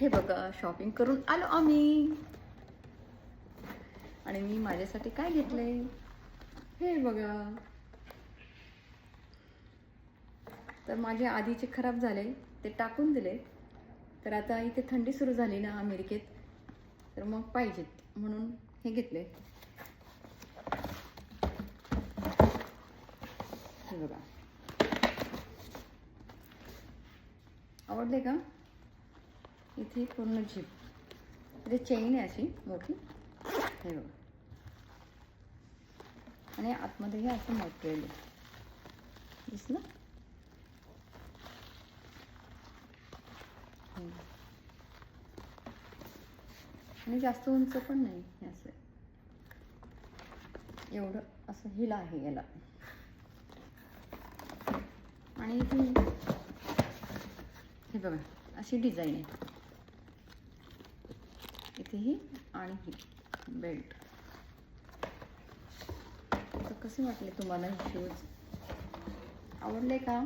हे बघा शॉपिंग करून आलो आम्ही आणि मी माझ्यासाठी काय घेतले हे बघा. तर माझे आधीचे खराब झाले ते टाकून दिले. तर आता इथे थंडी सुरू झाली ना अमेरिकेत, तर मग पाहिजेत म्हणून हे घेतले. हे बघा आवडले का. इथे पूर्ण झिप इथे चेन आहे अशी मोठी हे बघा आणि आतमध्ये हे असं मटेरियल दिसलं. आणि जास्त उंच पण नाही हे असं एवढं असं हिल आहे याला. आणि इथे हे बघा अशी डिझाईन आहे इथेही आणि ही बेल्ट. तर कसे वाटले तुम्हाला हे शूज आवडले का.